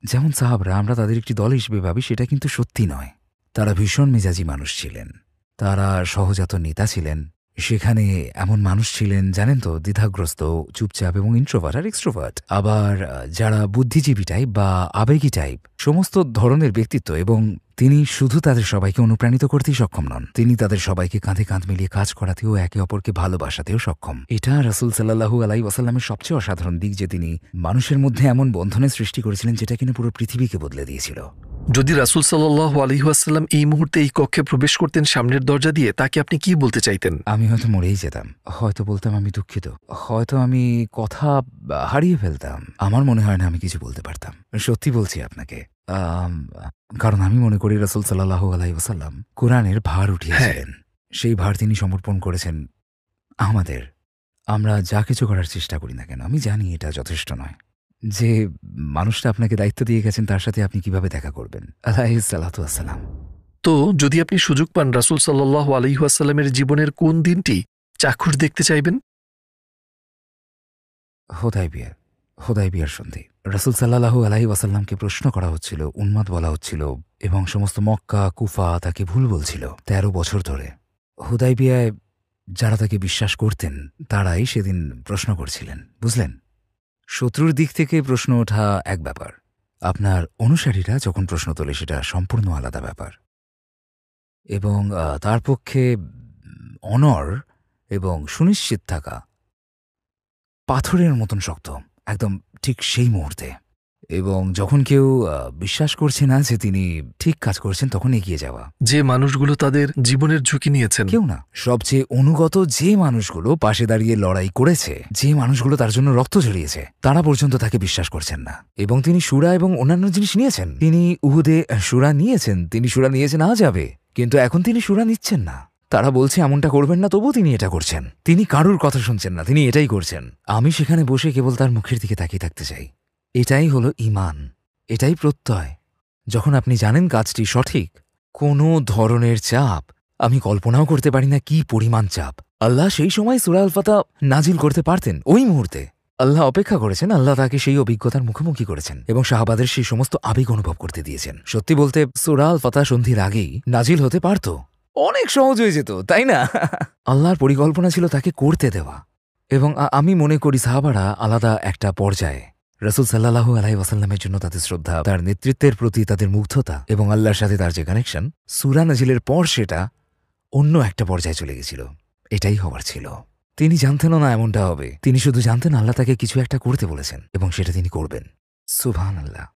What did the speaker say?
যেমন সাহাবরা আমরা তাদের একটি দল হিসেবে ভাবি, সেটা কিন্তু সত্যি নয়। তারা ভীষণ মেজাজি মানুষ ছিলেন, তারা সহজাত নেতা ছিলেন। সেখানে এমন মানুষ ছিলেন, জানেন তো, দ্বিধাগ্রস্ত, চুপচাপ এবং ইন্ট্রোভার্ট আর এক্সট্রোভার্ট। আবার যারা বুদ্ধিজীবী টাইপ বা আবেগী টাইপ, সমস্ত ধরনের ব্যক্তিত্ব। এবং তিনি শুধু তাদের সবাইকে অনুপ্রাণিত করতেই সক্ষম নন, তিনি তাদের সবাইকে কাঁধে কাঁধ মিলিয়ে কাজ করাতেও, একে অপরকে ভালোবাসাতেও সক্ষম। এটা রাসূল সাল্লাল্লাহু আলাইহি ওয়াসাল্লামের সবচেয়ে অসাধারণ দিক, যে তিনি মানুষের মধ্যে এমন বন্ধনের সৃষ্টি করেছিলেন যেটা কিনা পুরো পৃথিবীকে বদলে দিয়েছিল। যদি রাসূল সাল্লাল্লাহু আলাইহি ওয়াসাল্লাম এই মুহূর্তে এই কক্ষে প্রবেশ করতেন সামনের দরজা দিয়ে, তাকে আপনি কি বলতে চাইতেন? আমি হয়তো মরেই যেতাম, হয়তো বলতাম আমি দুঃখিত, হয়তো আমি কথা হারিয়ে ফেলতাম। আমার মনে হয় না আমি কিছু বলতে পারতাম, সত্যি বলছি আপনাকে। কারণ আমি মনে করি রাসূল সাল্লাল্লাহু আলাইহি ওয়াসাল্লাম কোরআনের ভার উঠিয়েছিলেন। সেই ভার তিনি সমর্পণ করেছেন আমাদের। আমরা যা কিছু করার চেষ্টা করি না কেন, আমি জানি এটা যথেষ্ট নয়। যে মানুষটা আপনাকে দায়িত্ব দিয়ে গেছেন, তার সাথে আপনি কিভাবে দেখা করবেন? আলাইহিস সালাতু ওয়াসসালাম। তো যদি আপনি সুযোগ পান, রাসূল সাল্লাল্লাহু আলাইহি ওয়াসাল্লামের জীবনের কোন দিনটি চাক্ষুষ দেখতে চাইবেন? হুদায়বিয়ার সন্ধি। রাসূল সাল্লাল্লাহু আলাইহি ওয়াসাল্লামকে প্রশ্ন করা হচ্ছিল, উন্মাদ বলা হচ্ছিল, এবং সমস্ত মক্কা কুফা তাকে ভুল বলছিল ১৩ বছর ধরে। হুদায়বিয়ায় যারা তাকে বিশ্বাস করতেন তারাই সেদিন প্রশ্ন করছিলেন, বুঝলেন? শত্রুর দিক থেকে প্রশ্ন ওঠা এক ব্যাপার, আপনার অনুসারীরা যখন প্রশ্ন তোলে সেটা সম্পূর্ণ আলাদা ব্যাপার। এবং তার পক্ষে অনর এবং সুনিশ্চিত থাকা পাথরের মতন শক্ত, একদম ঠিক সেই মুহূর্তে। এবং যখন কেউ বিশ্বাস করছে না যে তিনি ঠিক কাজ করছেন, তখন এগিয়ে যাওয়া। যে মানুষগুলো তাদের জীবনের ঝুঁকি নিয়েছেন, কেউ না, সবচেয়ে অনুগত যে মানুষগুলো পাশে দাঁড়িয়ে লড়াই করেছে, যে মানুষগুলো তার জন্য রক্ত ঝরিয়েছে, তারা পর্যন্ত তাকে বিশ্বাস করছেন না। এবং তিনি সূরা এবং অন্যান্য জিনিস নিয়েছেন, তিনি উহুদে সূরা নিয়েছেন, তিনি সূরা নিয়েছেন আযাবে, কিন্তু এখন তিনি সূরা নিচ্ছেন না। তারা বলছে এমনটা করবেন না, তবুও তিনি এটা করছেন। তিনি কারুর কথা শুনছেন না, তিনি এটাই করছেন। আমি সেখানে বসে কেবল তার মুখের দিকে তাকিয়ে থাকতে চাই। এটাই হলো ঈমান, এটাই প্রত্যয়। যখন আপনি জানেন কাজটি সঠিক, কোনো ধরনের চাপ, আমি কল্পনাও করতে পারি না কি পরিমাণ চাপ। আল্লাহ সেই সময় সূরা আল ফাতহ নাজিল করতে পারতেন ওই মুহূর্তে। আল্লাহ অপেক্ষা করেছেন, আল্লাহ তাকে সেই অভিজ্ঞতার মুখোমুখি করেছেন এবং সাহাবাদের সেই সমস্ত আবেগ অনুভব করতে দিয়েছেন। সত্যি বলতে সূরা আল ফাতহ সন্ধির আগেই নাজিল হতে পারত, অনেক সহজ হয়ে যেত, তাই না? আল্লাহর পরিকল্পনা ছিল তাকে করতে দেওয়া। এবং আমি মনে করি সাহাবারা আলাদা একটা পর্যায়ে রাসূল সাল্লাল্লাহু আলাইহি ওয়াসাল্লামের জন্য তাদের শ্রদ্ধা, তার নেতৃত্বের প্রতি তাদের মুগ্ধতা এবং আল্লাহর সাথে তার যে কানেকশন, সূরা নাজিলের পর সেটা অন্য একটা পর্যায়ে চলে গেছিল। এটাই হওয়ার ছিল। তিনি জানতেনও না এমনটা হবে, তিনি শুধু জানতেন আল্লাহ তাকে কিছু একটা করতে বলেছেন এবং সেটা তিনি করবেন। সুবহানাল্লাহ।